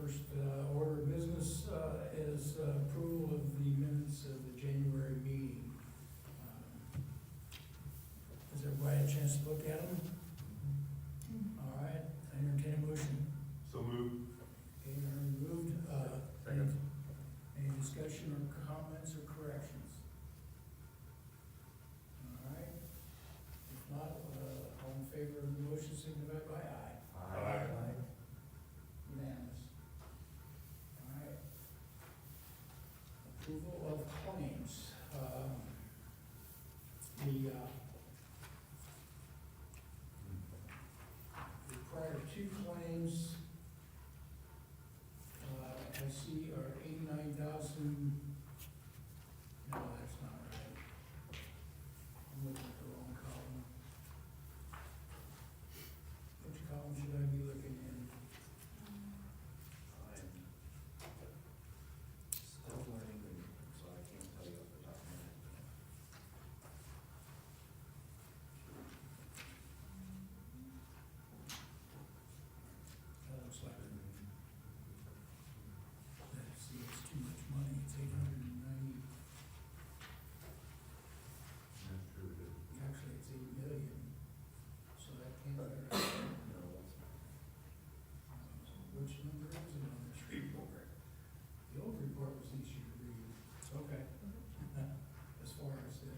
First, order of business, is approval of the minutes of the January meeting. Has everybody had a chance to look at them? All right, entertain a motion. So moved. Okay, already moved. Second. Any discussion or comments or corrections? All right. If not, all in favor of the motion signify by aye. Aye. Unanimous. All right. Approval of claims. The prior two claims, I see are 89,000. No, that's not right. I'm looking at the wrong column. Which column should I be looking in? Still learning, so I can't tell you off the top of my head. That looks like, let's see, it's too much money, it's 890, That's true, it is. actually it's 8 million, so that can't be right. No, that's not. Which number is it on this report? The old report was easier to read. Okay. As far as the,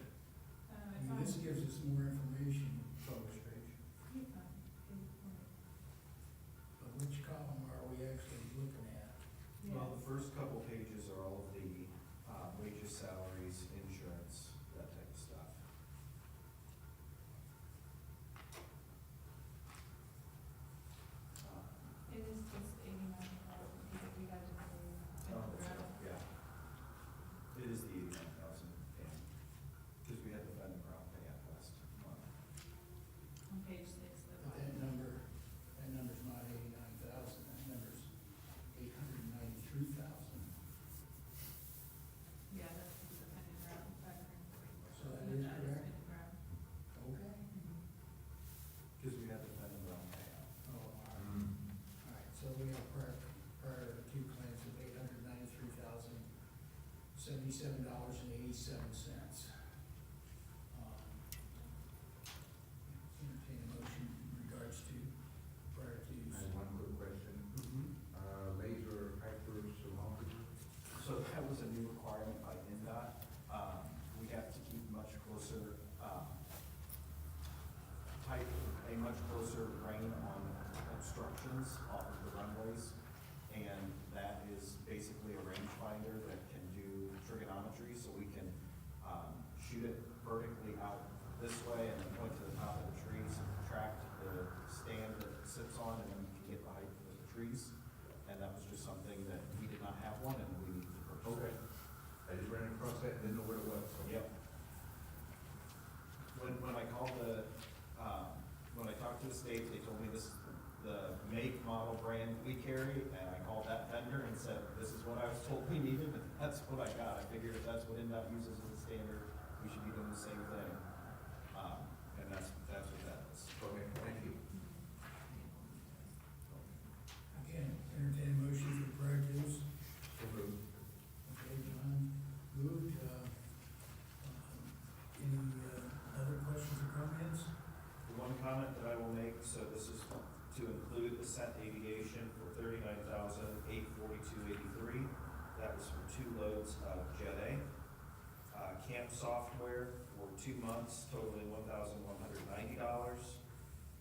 I mean, this gives us more information. Which page? But which column are we actually looking at? Well, the first couple pages are all of the wages, salaries, insurance, that type of stuff. It is just 89,000, because we had to pay. Oh, that's right, yeah. It is the 89,000, yeah. Because we had the fund crop pay out last month. On page 6, the. But that number's not 89,000, that number's 893,000. Yeah, that's the pending round, 540. So that is correct? pending round. Okay. Because we had the fund crop pay out. Oh, all right. Mm. All right, so we have prior two claims of $893,077.87. Entertain a motion in regards to prior twos. And one quick question, laser hyperthermometer, So that was a new requirement by NDOT. We have to keep much closer, a much closer rein on obstructions off of the runways. And that is basically a rangefinder that can do trigonometry, so we can, shoot it vertically out this way and then point to the top of the trees and track the stand that it sits on, and then you can get the height of the trees. And that was just something that we did not have one, and we needed to purchase. okay, I just ran across that, didn't know what it was, so. Yep. When I called when I talked to the state, they told me this is the make, model, brand we carry, and I called that vendor and said, this is what I was told we needed, and that's what I got. I figured if that's what NDOT uses as a standard, we should be doing the same thing. And that's what that is. Okay, thank you. Again, entertain a motion for prior twos. So moved. Okay, John moved. Any other questions or comments? The one comment that I will make, so this is to include the Ascent Aviation for $39,842.83. That was for 2 loads of Jet A. Camp software for 2 months totaling $1,190,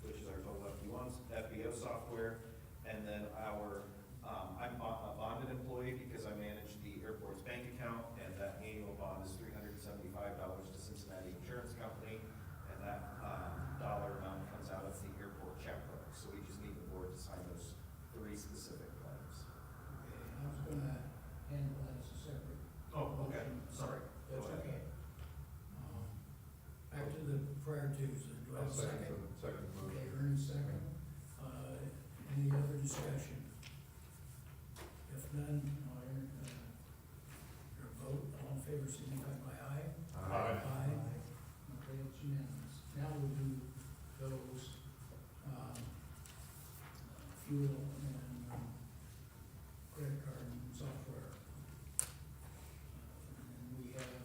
which is our total FBO software. And then I'm a bonded employee because I manage the airport's bank account, and that annual bond is $375 to Cincinnati Insurance Company. And that dollar amount comes out of the airport checkbook. So we just need the board to sign those 3 specific claims. Okay, I was gonna handle that as a separate. Oh, okay, motion. sorry. That's Go ahead. okay. Back to the prior twos. Do I have a second? Second Okay, motion. Ernie, second. Any other discussion? If none, your vote, all in favor, signify by aye. Aye. Aye. Okay, it's unanimous. Now we'll do those, fuel and, credit card and software. And we have,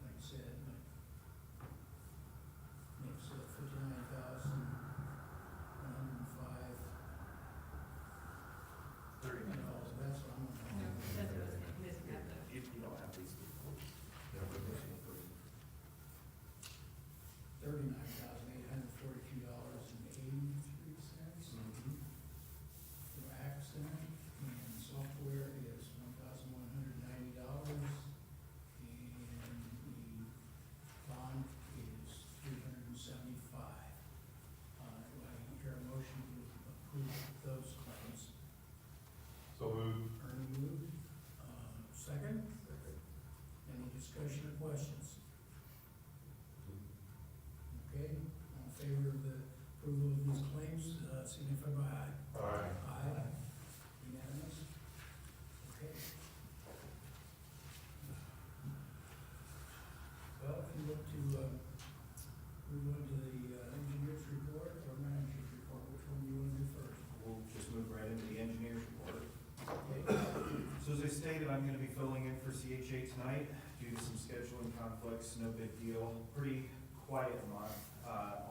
like I said, makes it $59,105. $39. That's what I'm No, gonna. that's what I was saying, he doesn't have the. You don't have these before. Yeah, but this is for- $39,842.83. For accident and software is $1,190. And the bond is $375. Do I hear a motion to approve those claims? So moved. Ernie moved. Second? Second. Any discussion or questions? Okay, all in favor of the approval of these claims, signify by aye. Aye. Aye. Unanimous? Okay. Well, if you look to, move on to the engineer's report or manager's report, which one do you want to do first? We'll just move right into the engineer's report. Okay, So as I stated, I'm gonna be filling in for CHA tonight due to some scheduling conflicts, no big deal, pretty quiet month.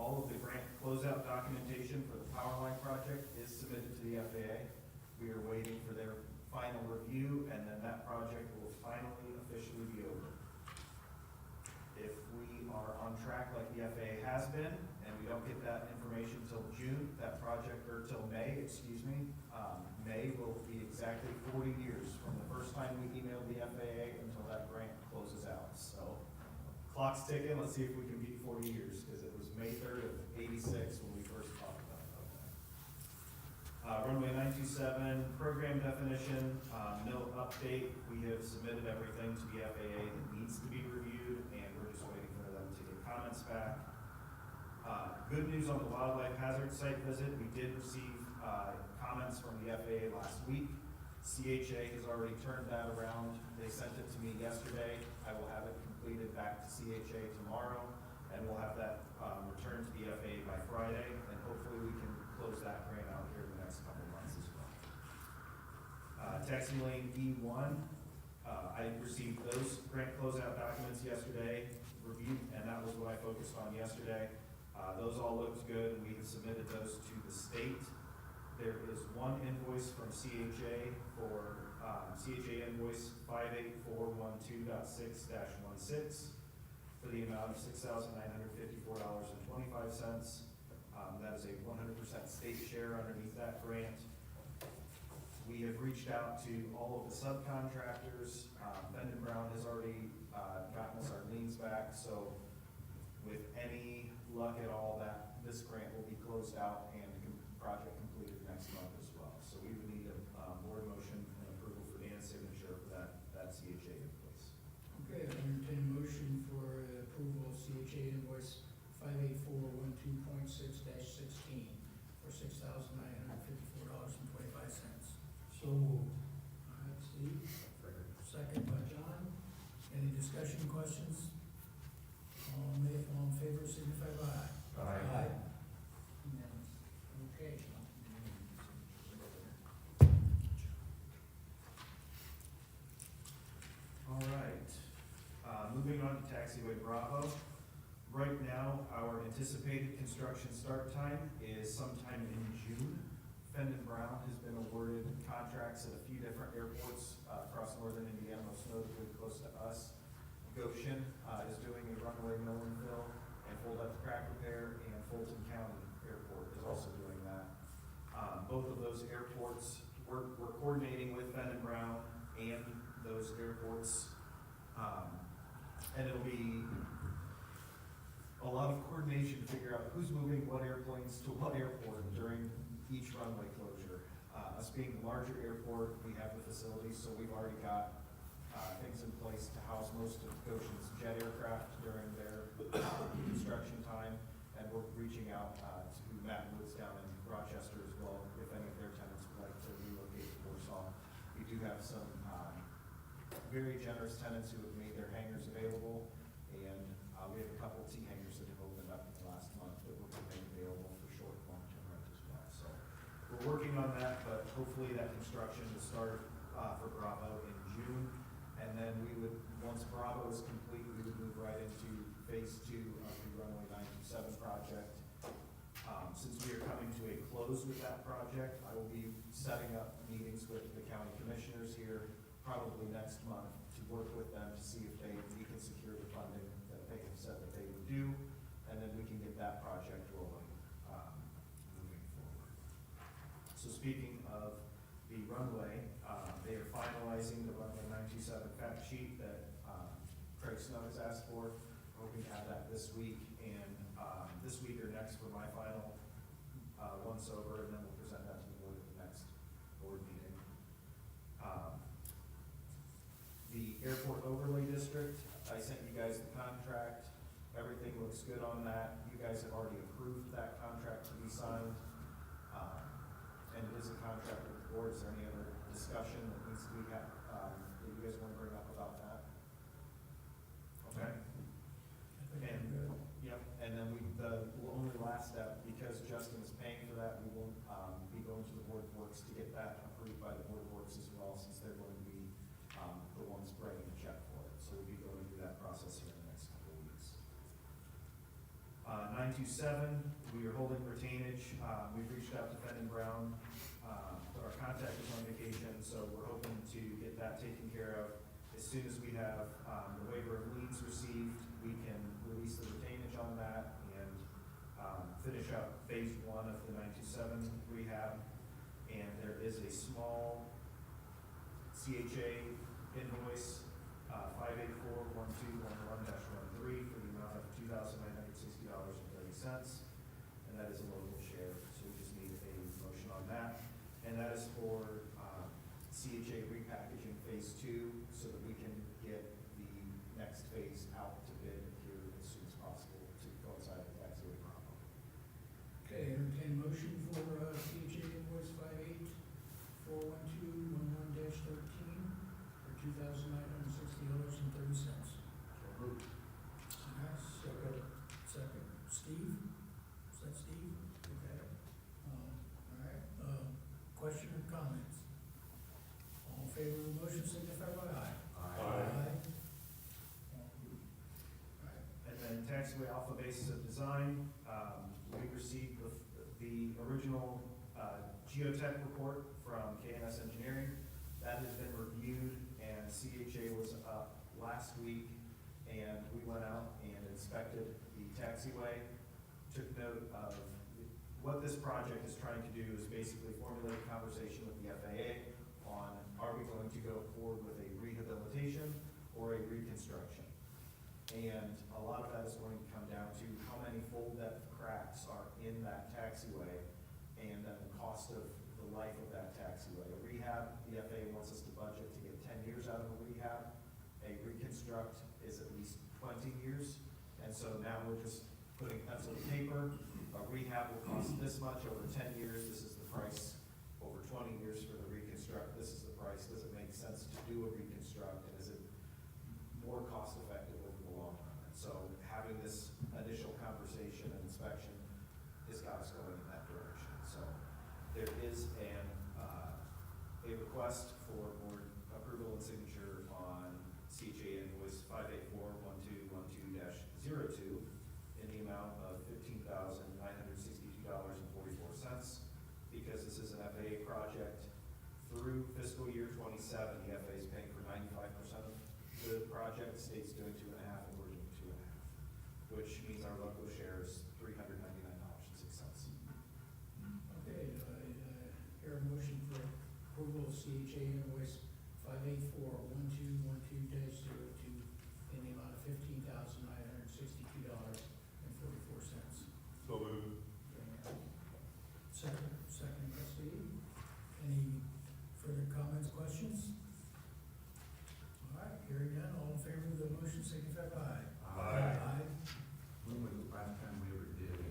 All of the grant closeout documentation for the power line project is submitted to the FAA. We are waiting for their final review, and then that project will finally officially be over. If we are on track like the FAA has been, and we don't get that information till June, that project, or till May, excuse me, May will be exactly 40 years from the first time we emailed the FAA until that grant closes out. So clock's ticking, let's see if we can beat 40 years, because it was May 3rd of '86 when we first talked about that. Runway 927, program definition, no update. We have submitted everything to the FAA that needs to be reviewed, and we're just waiting for them to get comments back. Good news on the wildlife hazard site visit, we did receive comments from the FAA last week. CHA has already turned that around. They sent it to me yesterday. I will have it completed back to CHA tomorrow, and we'll have that returned to the FAA by Friday, and hopefully we can close that grant out here in the next couple of months as well. Taxi lane E1, I received those grant closeout documents yesterday, reviewed, and that was what I focused on yesterday. Those all looked good, and we have submitted those to the state. There is one invoice from CHA for, CHA invoice 58412.6-16 for the amount of $6,954.25. That is a 100% state share underneath that grant. We have reached out to all of the subcontractors. Bend & Brown has already gotten us our liens back, so with any luck at all, that this grant will be closed out and project completed next month as well. So we would need a board motion and approval for Dan's signature for that CHA invoice. okay, I entertain a motion for approval of CHA invoice 58412.6-16 for $6,954.25. So moved. All right, Steve, Second. second by John. Any discussion, questions? All in favor, signify by aye. Aye. Unanimous. Okay. All right, moving on to taxiway Bravo. Right now, our anticipated construction start time is sometime in June. Bend & Brown has been awarded contracts at a few different airports across northern Indiana, most notably close to us. Goshen is doing a runway mill and fill and fold up crack repair, and Fulton County Airport is also doing that. Both of those airports, we're coordinating with Bend & Brown and those airports. And it'll be a lot of coordination to figure out who's moving what airplanes to what airport during each runway closure. Us being the larger airport, we have the facilities, so we've already got things in place to house most of Goshen's jet aircraft during their construction time. And we're reaching out to Matt Woods down in Rochester as well, if any of their tenants would like to relocate to Warsaw. We do have some very generous tenants who have made their hangars available, and we have a couple T hangars that have opened up in the last month that will be made available for short, long-term rent as well. So we're we're working on that, but hopefully that construction will start, for Bravo in June. And then we would, once Bravo is complete, we would move right into phase 2 of the runway 927 project. Since we are coming to a close with that project, I will be setting up meetings with the county commissioners here probably next month to work with them to see if we can secure the funding that they have said that they would do, and then we can get that project rolling, moving forward. So speaking of the runway, they are finalizing the runway 927 fact sheet that Craig Snow has asked for. Hoping to have that this week, and this week or next for my final once over, and then we'll present that to the board at the next board meeting. The airport overlay district, I sent you guys the contract. Everything looks good on that. You guys have already approved that contract to be signed. And it is a contract with the board. Is there any other discussion that needs to be had, that you guys want to bring up about that? Okay. I think And, we're good. yep, and then the only last step, because Justin is paying for that, we will, be going to the Board of Works to get that approved by the Board of Works as well, since they're going to be, the ones writing the check for it. So we'll be going through that process here in the next couple of weeks. 927, we are holding retainage. We've reached out to Fenn and Brown, but our contact is on vacation, so we're hoping to get that taken care of. As soon as we have, the waiver of liens received, we can release the retainage on that and, finish up phase 1 of the 927 rehab. And there is a small CHA invoice, 5841211-13 for the amount of $2,960.30. And that is a local share, so we just need a motion on that. And that is for, CHA repackaging phase 2, so that we can get the next phase out to bid here as soon as possible to coincide with taxiway problem. Okay, entertain motion for, CHA invoice 5841211-13 for $2,960.30. So moved. Second. Second. Steve? Is that Steve? Okay. All right, question or comments? All in favor of the motion, signify by aye. Aye. Right. And then taxiway alpha basis of design, we received the original geotech report from KNS Engineering. That has been reviewed, and CHA was up last week, and we went out and inspected the taxiway, took note of what this project is trying to do is basically formulate a conversation with the FAA on, are we going to go forward with a rehabilitation or a reconstruction? And a lot of that is going to come down to how many full depth cracks are in that taxiway, and then the cost of the life of that taxiway. A rehab, the FAA wants us to budget to get 10 years out of a rehab. A reconstruct is at least 20 years. And so now we're just putting pencil to paper. A rehab will cost this much over 10 years. This is the price. Over 20 years for the reconstruct, this is the price. Does it make sense to do a reconstruct, and is it more cost effective over the long run? And so having this initial conversation and inspection has got us going in that direction. So there is a request for board approval and signature on CHA invoice 5841212-02 in the amount of $15,962.44. Because this is an FAA project through fiscal year 27, the FAA is paying for 95% of the project, the state's doing 2.5, and we're doing 2.5, which means our local share is $399.06. Okay, hear a motion for approval of CHA invoice 5841212-02 in the amount of $15,962.44. So moved. Second by Steve. Any further comments, questions? All right, hearing none, all in favor of the motion, signify by aye. Aye. When was the last time we ever did a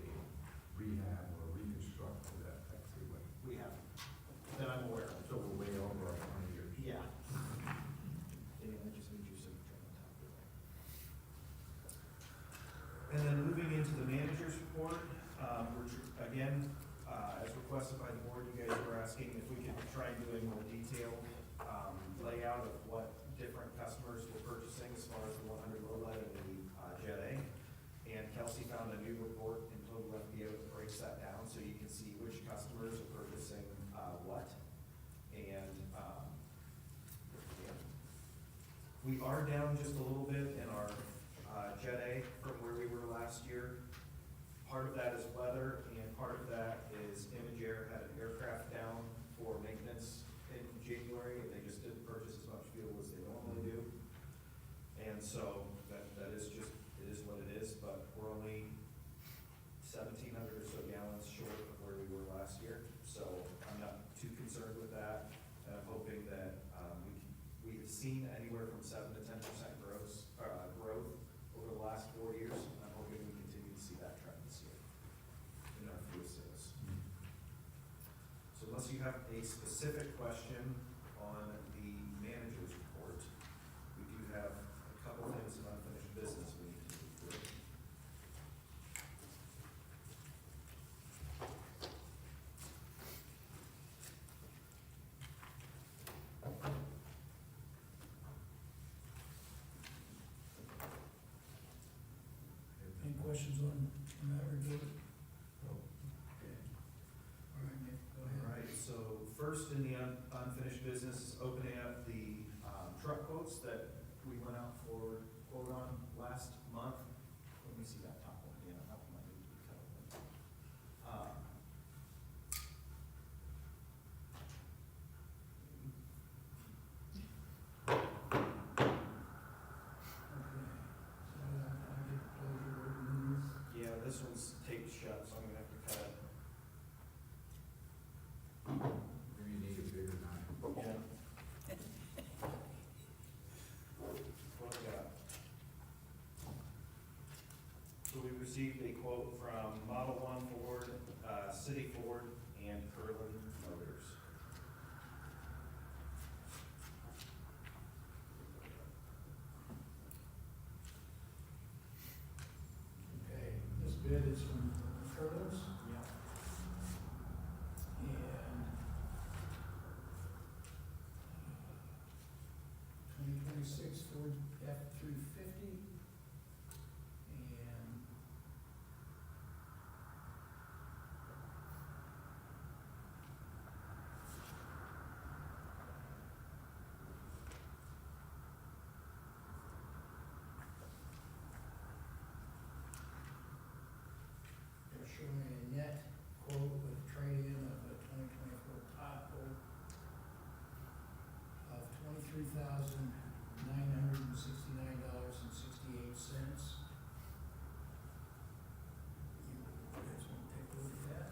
rehab or reconstruct of that taxiway? We have, that I'm aware of. So we're way over our 20 years. Yeah. And I just need your signature on top of that. And then moving into the manager's report, again, as requested by the board, you guys were We are down just a little bit in our, Jet A from where we were last year. Part of that is weather, and part of that is Image Air had an aircraft down for maintenance in January, and they just didn't purchase as much fuel as they normally do. And so, that is just, it is what it is, but we're only 1,700 or so gallons short of where we were last year. So I'm not too concerned with that, and I'm hoping that, we have seen anywhere from 7 to 10% growth over the last 4 years. I'm hoping we continue to see that trend this year in our fuel sales. So unless you have a specific question on the manager's report, we do have a couple things of unfinished business we need to move through. Any questions on that report? Okay. All right, Nick, go All ahead. right, so first in the unfinished business is opening up the truck quotes that we went out for quote on last month. Let me see that top one, yeah, that one might need to be cut open. Okay. So I'll get pleasure opening this. Yeah, this one's taped shut, so I'm gonna have to cut it. Maybe you need a bigger knife. Yeah. What I got? So we received a quote from Model One Ford, City Ford, and Curlin Motors. Okay, this bid is from Curtis, Yeah. and 2026 Ford F-350, and they're showing a net quote with trade-in of a 2024 Tahoe of $23,969.68. You guys want to take a look at that?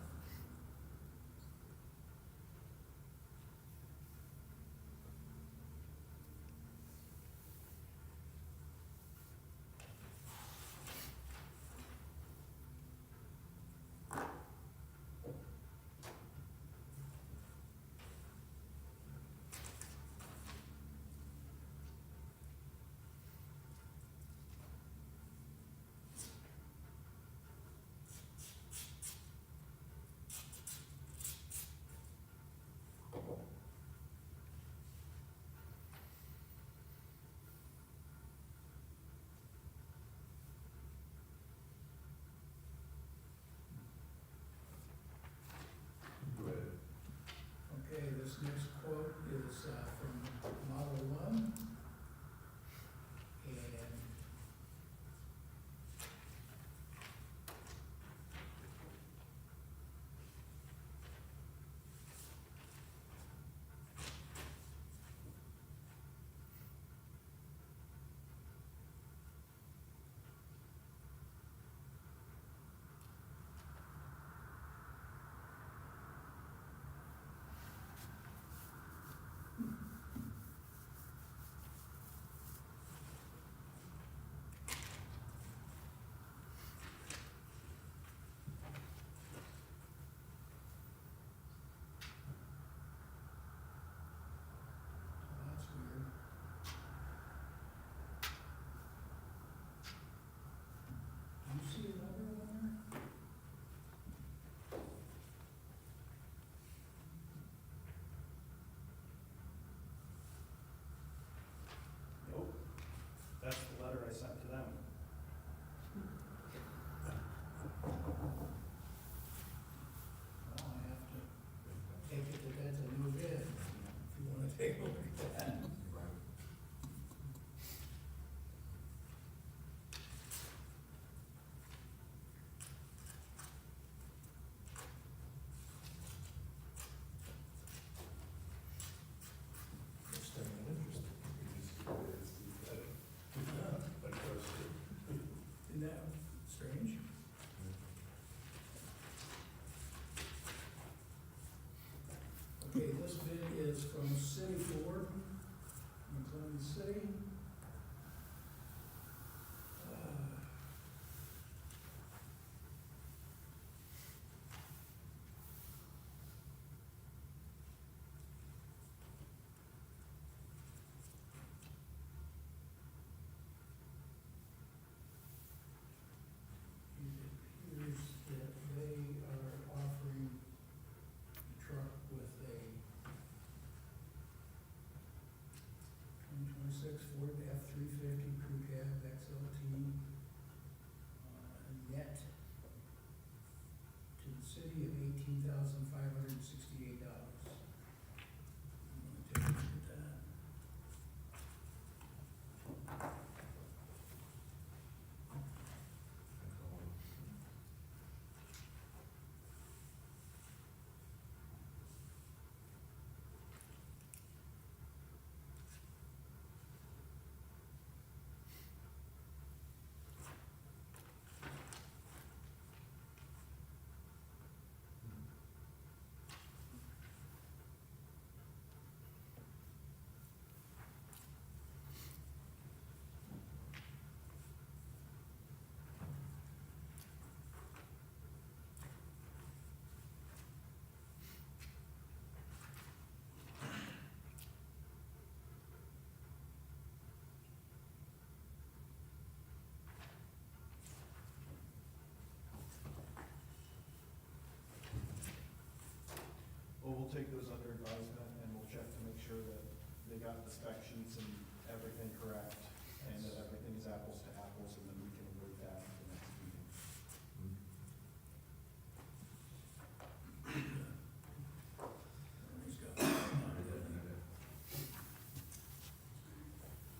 Okay, this bid is from City Ford, McLean City. It appears that they are offering the truck with a 2026 Ford F-350 Crew Cab XLT, net to the city of $18,568. I'm gonna take a look at that. That's all. Well, we'll take those under advisement and we'll check to make sure that they got the spec sheets and everything correct, and that everything is apples to apples, and then we can avoid that at the next meeting. He's got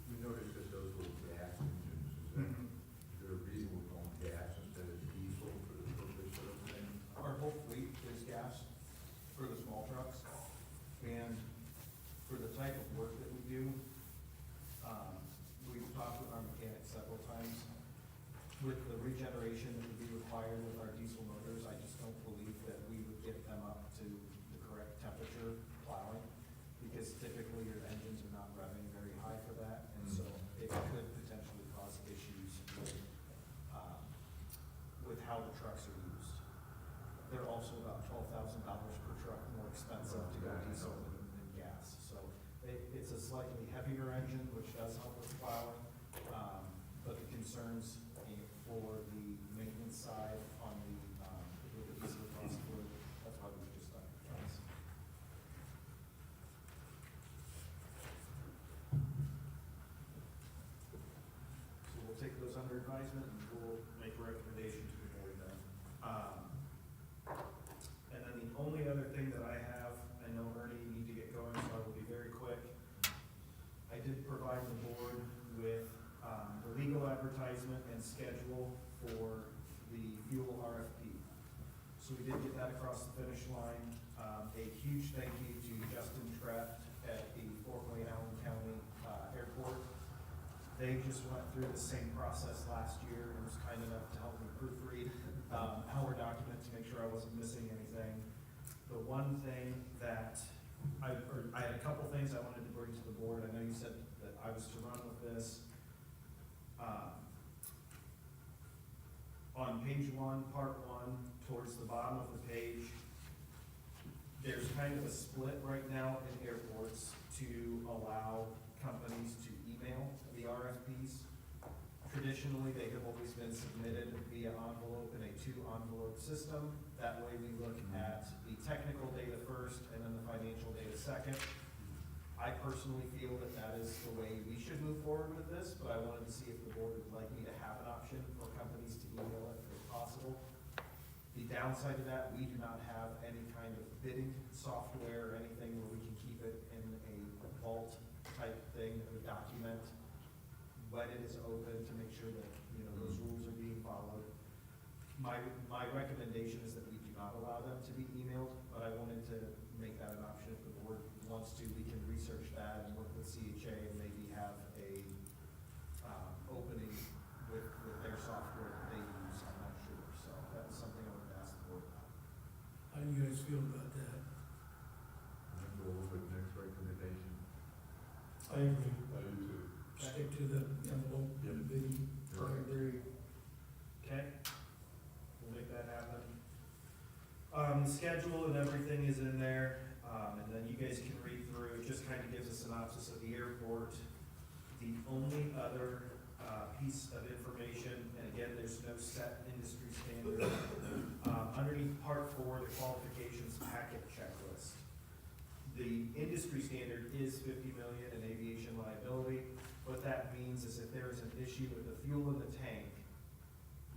We noticed that those little gas engines, is there a reason we're going gas instead of diesel for the purpose of thing? Our whole fleet is gas for the small trucks, and for the type of work that we do, we've talked with our mechanics several times. With the regeneration that would be required with our diesel motors, I just don't believe that we would get them up to the correct temperature plowing, because typically your engines are not revving very high for that, and so it could potentially cause issues with how the trucks are used. They're also about $12,000 per truck more expensive to go diesel than gas. So it's a slightly heavier engine, which does help with plowing, but the concerns for the maintenance side on the, with the diesel cost, that's why we've just done it twice. So we'll take those under advisement and we'll make a recommendation to the board then. And then the only other thing that I have, I know Ernie, you need to get going, so I will be very quick. I did provide the board with the legal advertisement and schedule for the fuel RFP. So we did get that across the finish line. A huge thank you to Justin Treft at the Fort Wayne Allen County Airport. They just went through the same process last year and was kind enough to help me proofread our document to make sure I wasn't missing anything. The one thing that I had a couple things I wanted to bring to the board. I know you said that I was to run with this. On page 1, part 1, towards the bottom of the page, there's kind of a split right now in airports to allow companies to email the RFPs. Traditionally, they have always been submitted via envelope in a 2-envelope system. That way we look at the technical data first and then the financial data second. I personally feel that that is the way we should move forward with this, but I wanted to see if the board would like me to have an option for companies to email it if possible. The downside of that, we do not have any kind of bidding software or anything where we can keep it in a vault type thing that would document when it is open to make sure that, you know, those rules are being followed. My recommendation is that we do not allow them to be emailed, but I wanted to make that an option if the board wants to. We can research that and work with CHA and maybe have a opening with their software that they use. I'm not sure, so that was something I wanted to ask the board about. How do you guys feel about that? I agree. I do too. Stick to the envelope, Yep. bidding. I agree. Okay, we'll make that happen. The schedule and everything is in there, and then you guys can read through, it just kind of gives a synopsis of the airport. The only other, piece of information, and again, there's no set industry standard, underneath part 4, the qualifications packet checklist. The industry standard is 50 million in aviation liability. What that means is if there is an issue with the fuel in the tank,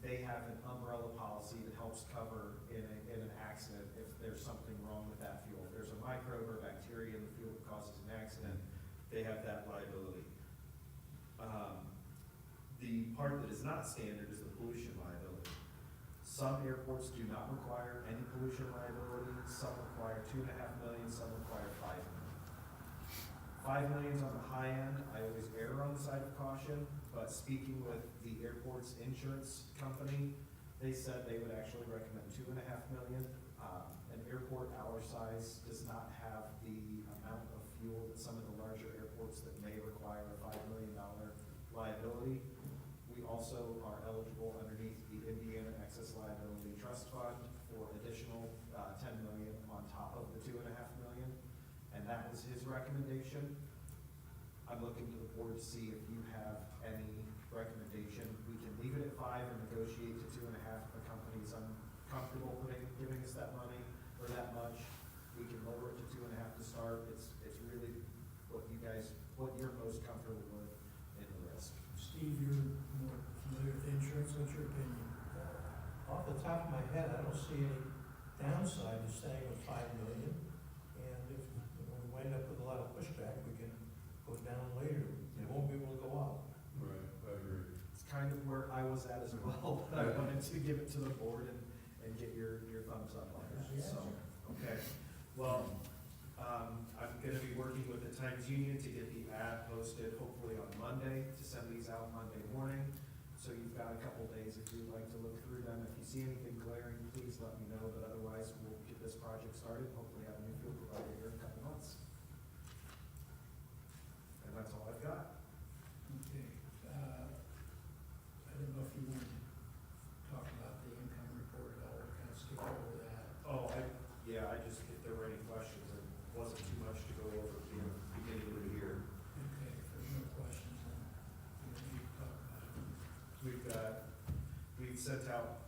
they have an umbrella policy that helps cover in an accident if there's something wrong with that fuel. If there's a microbe or bacteria in the fuel that causes an accident, they have that liability. The part that is not standard is the pollution liability. Some airports do not require any pollution liability, some require 2.5 million, some require 5 million. 5 million is on the high end. I always err on the side of caution, but speaking with the airport's insurance company, they said they would actually recommend 2.5 million. An airport our size does not have the amount of fuel that some of the larger airports that may require a $5 million liability. We also are eligible underneath the Indiana Excess Liability Trust Fund for additional 10 million on top of the 2.5 million, and that was his recommendation. I'm looking to the board to see if you have any recommendation. We can leave it at 5 and negotiate to 2.5 if the company's uncomfortable giving us that money or that much. We can lower it to 2.5 to start. It's really what you're most comfortable with in the risk. Steve, you're more familiar with insurance, what's your opinion? Off the top of my head, I don't see any downside to staying with 5 million. And if we wind up with a lot of pushback, we can go down later. It won't be able to go up. Right, I agree. It's kind of where I was at as well, but I wanted to give it to the board and get your thumbs up on it, so, okay. Well, I'm gonna be working with the Times Union to get the ad posted hopefully on Monday, to send these out Monday morning. So you've got a couple days if you'd like to look through them. If you see anything glaring, please let me know, but otherwise we'll get this project started, hopefully have a new fuel provider here in a couple months. And that's all I've got. Okay, I don't know if you want to talk about the income report at all, or kind of skip over that. Oh, if there were any questions, there wasn't too much to go over at the beginning of the year. Okay, if there's no questions, then we don't need to talk about it. We've sent out,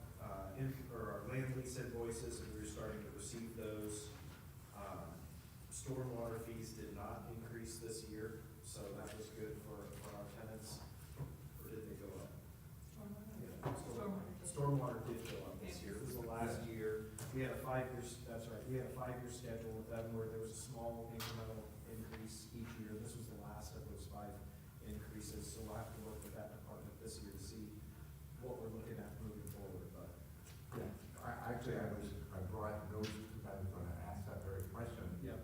our land lease invoices, and we're starting to receive those. Stormwater fees did not increase this year, so that was good for our tenants. Or did they go up? Yeah, Stormwater did go up this year. It was the last year. We had a 5-year, that's right, we had a 5-year schedule with them where there was a small incremental increase each year. This was the last of those 5 increases, so we'll have to work with that department this year to see what we're looking at moving forward, but. Yeah, I brought notes, because I was gonna ask that very question. Yep.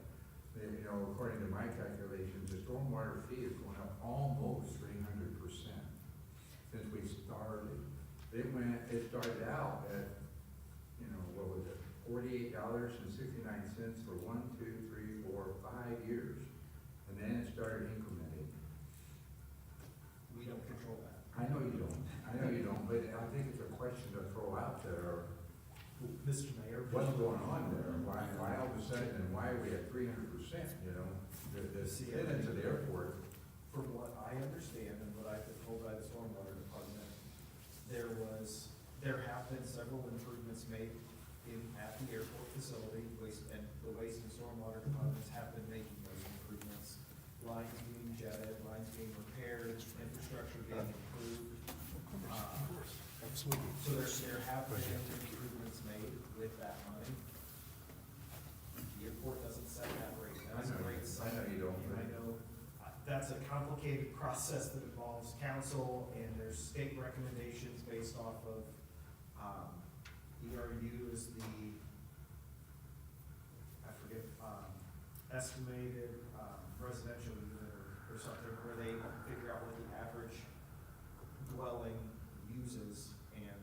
You know, according to my calculations, the stormwater fee is going up almost 300% since we started. It started out at, you know, what was it, $48.69 for 1, 2, 3, 4, 5 years. And then it started incrementing. We don't control that. I know you don't, but I think it's a question to throw out there. Mr. Mayor. What's going on there? Why all of a sudden, and why are we at 300%, you know? The tenants of the airport. From what I understand and what I've been told by the stormwater department, there have been several improvements made at the airport facility, and the waste and stormwater departments have been making those improvements. Lines being jetted, lines being repaired, infrastructure being improved. So there have been improvements made with that money. The airport doesn't set that rate, that's a rate set. I know you don't. I know, that's a complicated process that involves council, and there's state recommendations based off of, ERU is the, I forget, estimated, residential unit or something, where they figure out what the average dwelling uses, and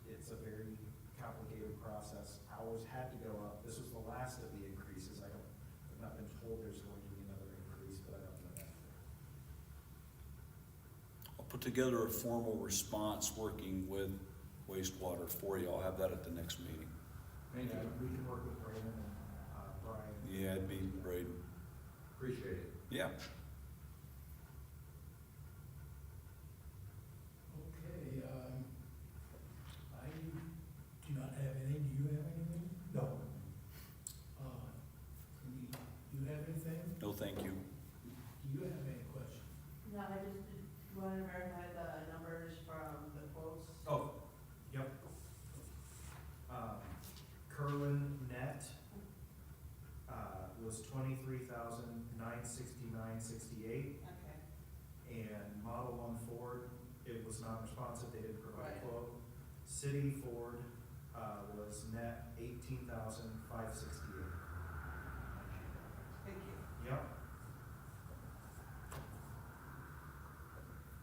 it's a very complicated process. Ours had to go up. This was the last of the increases. I've not been told there's going to be another increase, but I don't know that for put together a formal response working with wastewater for you. I'll have that at the next meeting. Thank Yeah, you, we can work with Brandon and, Brian. Yeah, it'd be great. appreciate it. Yeah. Okay, I do not have anything, do you have anything? No, Do you have anything? No, thank you. Do you have any questions? No, I just wanted to verify the numbers from the quotes. Oh, yep. Kerwin net, was 23,969.68, Okay. and Model 1 Ford, it was non-responsive, they didn't provide a Right. quote. City Ford, was net 18,568. Thank you. Yep.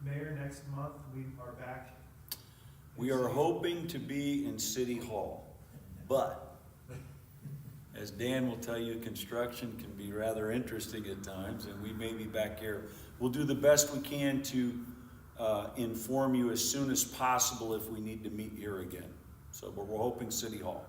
Mayor, next month, we are back. We are hoping to be in City Hall, but as Dan will tell you, construction can be rather interesting at times, and we may be back here. We'll do the best we can to inform you as soon as possible if we need to meet here again. So, but we're hoping City Hall.